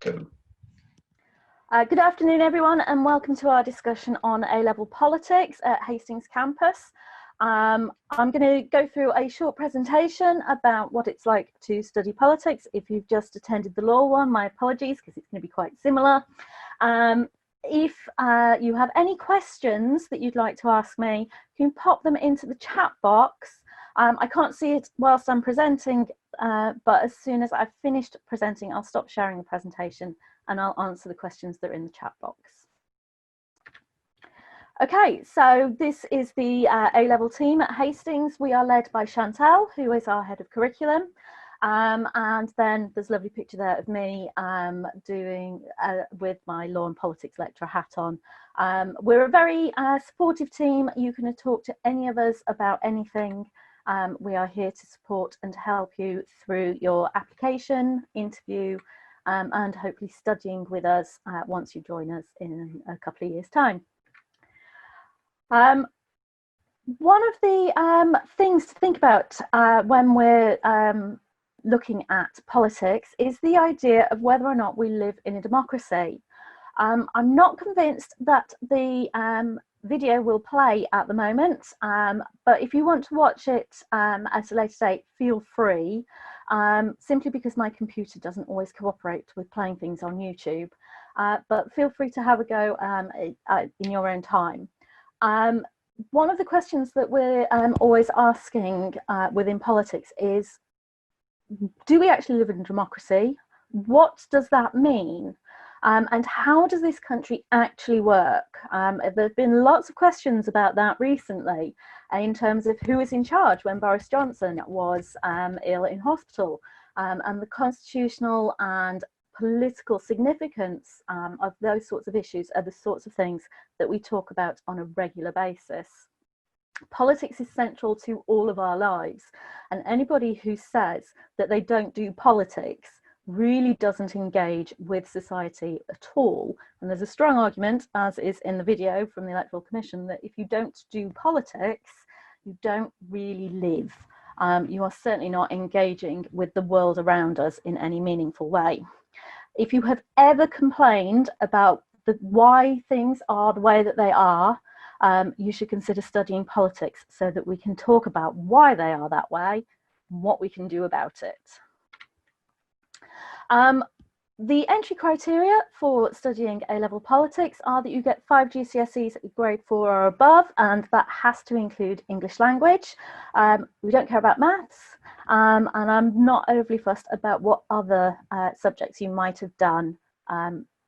Go. Good afternoon, everyone, and welcome to our discussion on A-level politics at Hastings campus. I'm going to go through a short presentation about what it's like to study politics. If you've just attended the law one, my apologies, because it's going to be quite similar. If you have any questions that you'd like to ask me, you can pop them into the chat box. I can't see it whilst I'm presenting, but as soon as I've finished presenting, I'll stop sharing the presentation and I'll answer the questions that are in the chat box. Okay, so this is the A-level team at Hastings. We are led by Chantal, who is our head of curriculum. And then there's a lovely picture there of me doing with my law and politics lecturer hat on. We're a very supportive team. You can talk to any of us about anything. We are here to support and to help you through your application, interview, and hopefully studying with us once you join us in a couple of years' time. One of the things to think about when we're looking at politics is the idea of whether or not we live in a democracy. I'm not convinced that the video will play at the moment, but if you want to watch it at a later date, feel free, simply because my computer doesn't always cooperate with playing things on YouTube, but feel free to have a go in your own time. One of the questions that we're always asking within politics is, do we actually live in a democracy? What does that mean? And how does this country actually work? There have been lots of questions about that recently in terms of who was in charge when Boris Johnson was ill in hospital, and the constitutional and political significance of those sorts of issues are the sorts of things that we talk about on a regular basis. Politics is central to all of our lives, and anybody who says that they don't do politics really doesn't engage with society at all. And there's a strong argument, as is in the video from the Electoral Commission, that if you don't do politics, you don't really live. You are certainly not engaging with the world around us in any meaningful way. If you have ever complained about why things are the way that they are, you should consider studying politics so that we can talk about why they are that way and what we can do about it. The entry criteria for studying A-level politics are that you get 5 GCSEs at grade 4 or above, and that has to include English language. We don't care about maths, and I'm not overly fussed about what other subjects you might have done,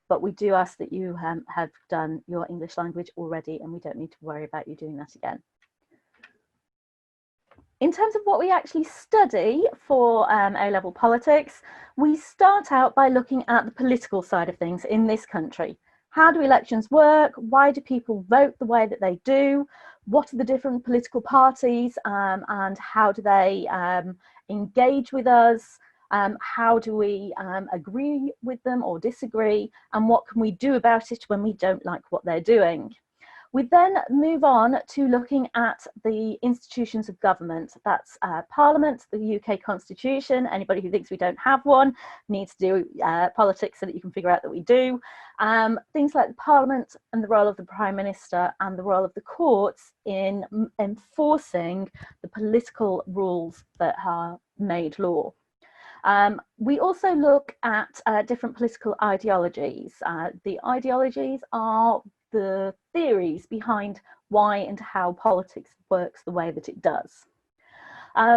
but we do ask that you have done your English language already, and we don't need to worry about you doing that again. In terms of what we actually study for A-level politics, we start out by looking at the political side of things in this country. How do elections work? Why do people vote the way that they do? What are the different political parties, and how do they engage with us? How do we agree with them or disagree? And what can we do about it when we don't like what they're doing? We then move on to looking at the institutions of government. That's Parliament, the UK Constitution. Anybody who thinks we don't have one needs to do politics so that you can figure out that we do. Things like the Parliament and the role of the Prime Minister and the role of the courts in enforcing the political rules that are made law. We also look at different political ideologies. The ideologies are the theories behind why and how politics works the way that it does.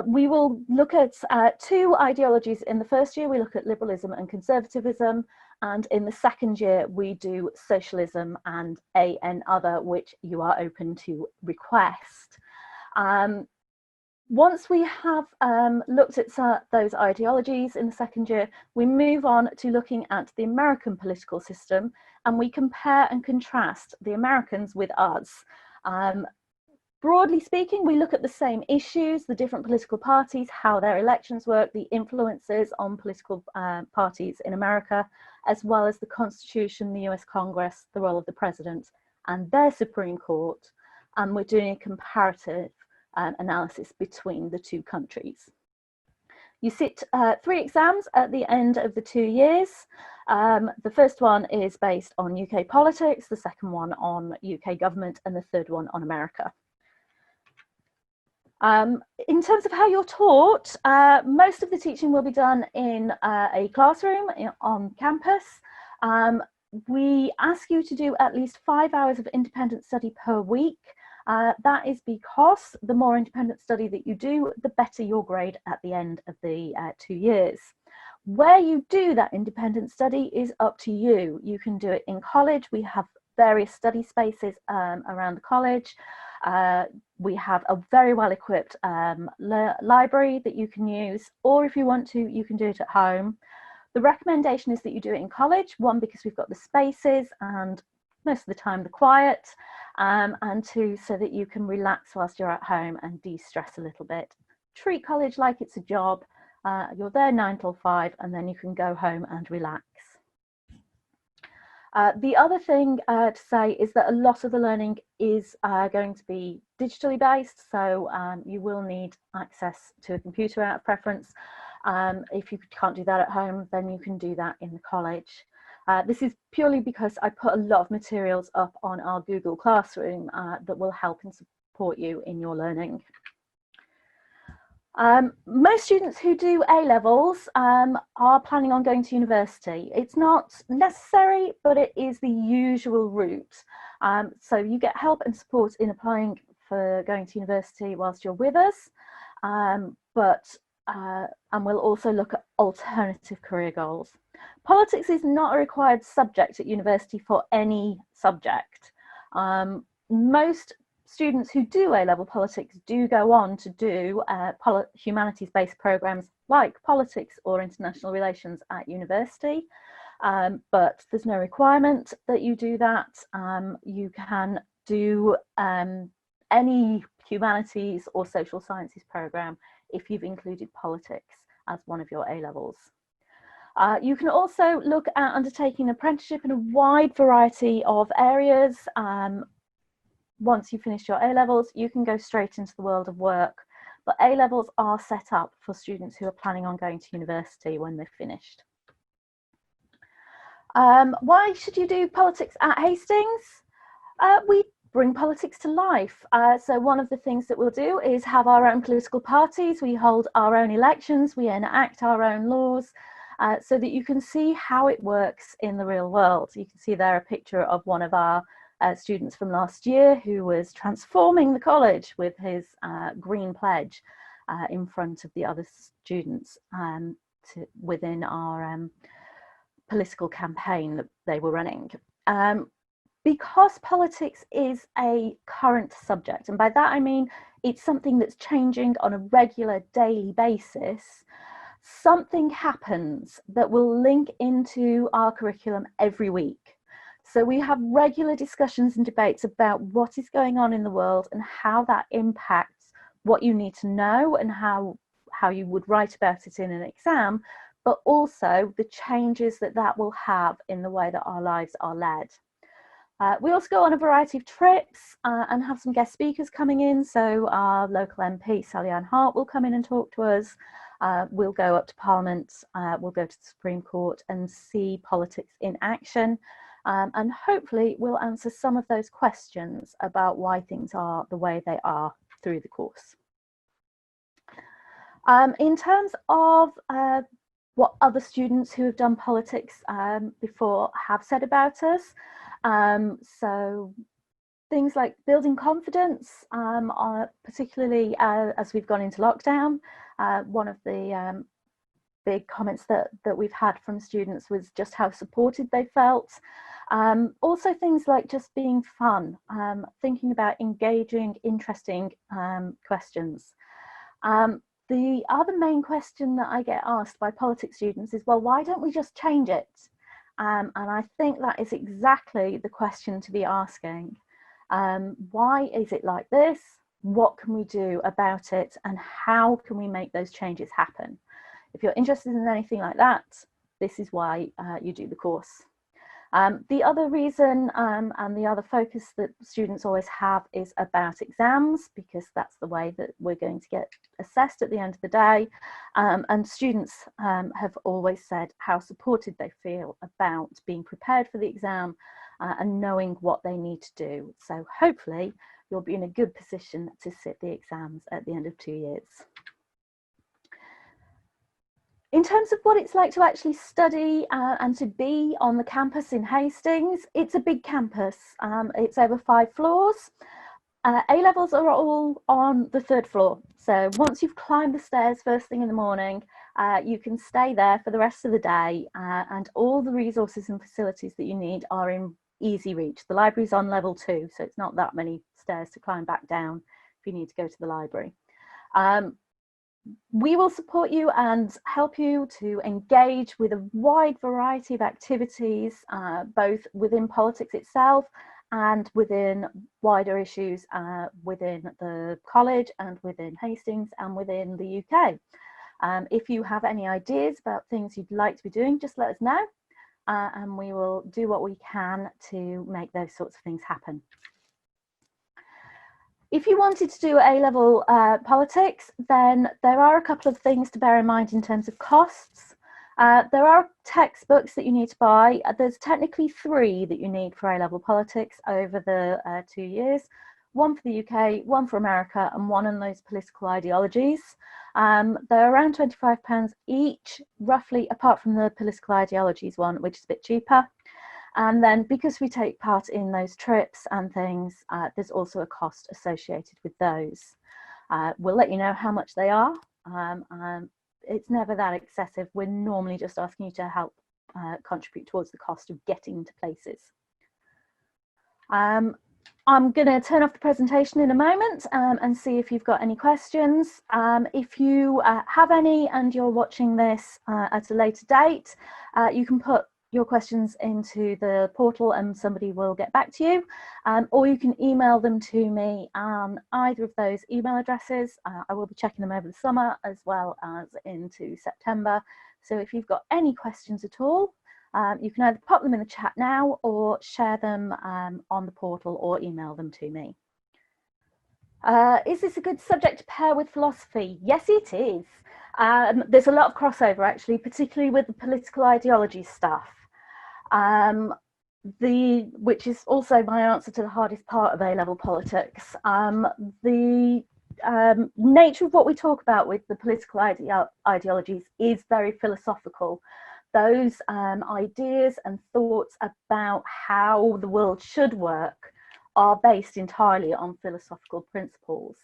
We will look at 2 ideologies in the first year. We look at liberalism and conservatism, and in the second year we do socialism and another, which you are open to request. Once we have looked at those ideologies in the second year, we move on to looking at the American political system, and we compare and contrast the Americans with us. Broadly speaking, we look at the same issues, the different political parties, how their elections work, the influences on political parties in America, as well as the Constitution, the US Congress, the role of the President and their Supreme Court, and we're doing a comparative analysis between the 2 countries. You sit 3 exams at the end of the 2 years. The first one is based on UK politics, the second one on UK government, and the third one on America. In terms of how you're taught, most of the teaching will be done in a classroom on campus. We ask you to do at least 5 hours of independent study per week. That is because the more independent study that you do, the better your grade at the end of the 2 years. Where you do that independent study is up to you. You can do it in college. We have various study spaces around the college. We have a very well equipped library that you can use, or if you want to, you can do it at home. The recommendation is that you do it in college, one, because we've got the spaces and most of the time the quiet, and two, so that you can relax whilst you're at home and de-stress a little bit. Treat college like it's a job. You're there 9 till 5, and then you can go home and relax. The other thing to say is that a lot of the learning is going to be digitally based, so you will need access to a computer out of preference. If you can't do that at home, then you can do that in the college. This is purely because I put a lot of materials up on our Google Classroom that will help and support you in your learning. Most students who do A-levels are planning on going to university. It's not necessary, but it is the usual route. So you get help and support in applying for going to university whilst you're with us, and we'll also look at alternative career goals. Politics is not a required subject at university for any subject. Most students who do A-level politics do go on to do humanities-based programs like politics or international relations at university, but there's no requirement that you do that. You can do any humanities or social sciences program if you've included politics as one of your A-levels. You can also look at undertaking an apprenticeship in a wide variety of areas. Once you finish your A-levels, you can go straight into the world of work, but A-levels are set up for students who are planning on going to university when they've finished. Why should you do politics at Hastings? We bring politics to life. So one of the things that we'll do is have our own political parties. We hold our own elections, we enact our own laws, so that you can see how it works in the real world. You can see there a picture of one of our students from last year who was transforming the college with his green pledge in front of the other students within our political campaign that they were running. Because politics is a current subject, and by that I mean it's something that's changing on a regular daily basis, something happens that will link into our curriculum every week. So we have regular discussions and debates about what is going on in the world and how that impacts what you need to know and how you would write about it in an exam, but also the changes that that will have in the way that our lives are led. We also go on a variety of trips and have some guest speakers coming in. So our local MP, Sally-Anne Hart, will come in and talk to us. We'll go up to Parliament, we'll go to the Supreme Court and see politics in action. And hopefully we'll answer some of those questions about why things are the way they are through the course. In terms of what other students who have done politics before have said about us, so things like building confidence, particularly as we've gone into lockdown. One of the big comments that we've had from students was just how supported they felt. Also things like just being fun, thinking about engaging, interesting questions. The other main question that I get asked by politics students is, well, why don't we just change it? And I think that is exactly the question to be asking. Why is it like this? What can we do about it? And how can we make those changes happen? If you're interested in anything like that, this is why you do the course. The other reason and the other focus that students always have is about exams, because that's the way that we're going to get assessed at the end of the day. And students have always said how supported they feel about being prepared for the exam and knowing what they need to do. So hopefully you'll be in a good position to sit the exams at the end of 2 years. In terms of what it's like to actually study and to be on the campus in Hastings, it's a big campus. It's over 5 floors. A-levels are all on the 3rd floor. So once you've climbed the stairs first thing in the morning, you can stay there for the rest of the day, and all the resources and facilities that you need are in easy reach. The library's on level 2, so it's not that many stairs to climb back down if you need to go to the library. We will support you and help you to engage with a wide variety of activities, both within politics itself and within wider issues within the college and within Hastings and within the UK. If you have any ideas about things you'd like to be doing, just let us know, and we will do what we can to make those sorts of things happen. If you wanted to do A-level politics, then there are a couple of things to bear in mind in terms of costs. There are textbooks that you need to buy. There's technically 3 that you need for A-level politics over the 2 years. One for the UK, one for America, and one on those political ideologies. They're around £25 each, roughly, apart from the political ideologies one, which is a bit cheaper. And then because we take part in those trips and things, there's also a cost associated with those. We'll let you know how much they are. It's never that excessive. We're normally just asking you to help contribute towards the cost of getting to places. I'm going to turn off the presentation in a moment and see if you've got any questions. If you have any and you're watching this at a later date, you can put your questions into the portal and somebody will get back to you, or you can email them to me on either of those email addresses. I will be checking them over the summer as well as into September. So if you've got any questions at all, you can either pop them in the chat now or share them on the portal or email them to me. Is this a good subject to pair with philosophy? Yes, it is. There's a lot of crossover actually, particularly with the political ideology stuff. Which is also my answer to the hardest part of A-level politics. The nature of what we talk about with the political ideologies is very philosophical. Those ideas and thoughts about how the world should work are based entirely on philosophical principles.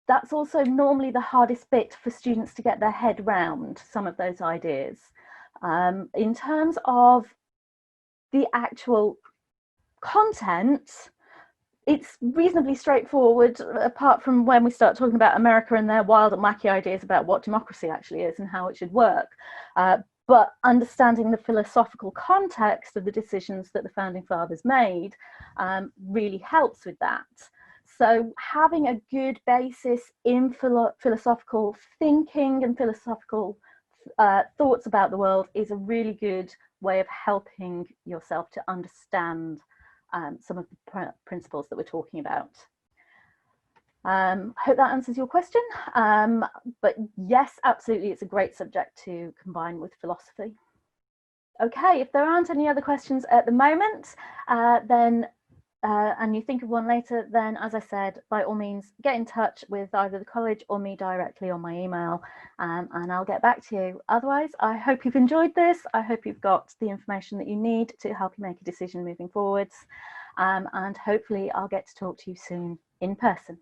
That's also normally the hardest bit for students to get their head round, some of those ideas. In terms of the actual content, it's reasonably straightforward, apart from when we start talking about America and their wild and wacky ideas about what democracy actually is and how it should work. But understanding the philosophical context of the decisions that the Founding Fathers made really helps with that. So having a good basis in philosophical thinking and philosophical thoughts about the world is a really good way of helping yourself to understand some of the principles that we're talking about. Hope that answers your question. But yes, absolutely, it's a great subject to combine with philosophy. Okay, if there aren't any other questions at the moment, and you think of one later, then as I said, by all means, get in touch with either the college or me directly on my email, and I'll get back to you. Otherwise, I hope you've enjoyed this. I hope you've got the information that you need to help you make a decision moving forwards. And hopefully I'll get to talk to you soon in person.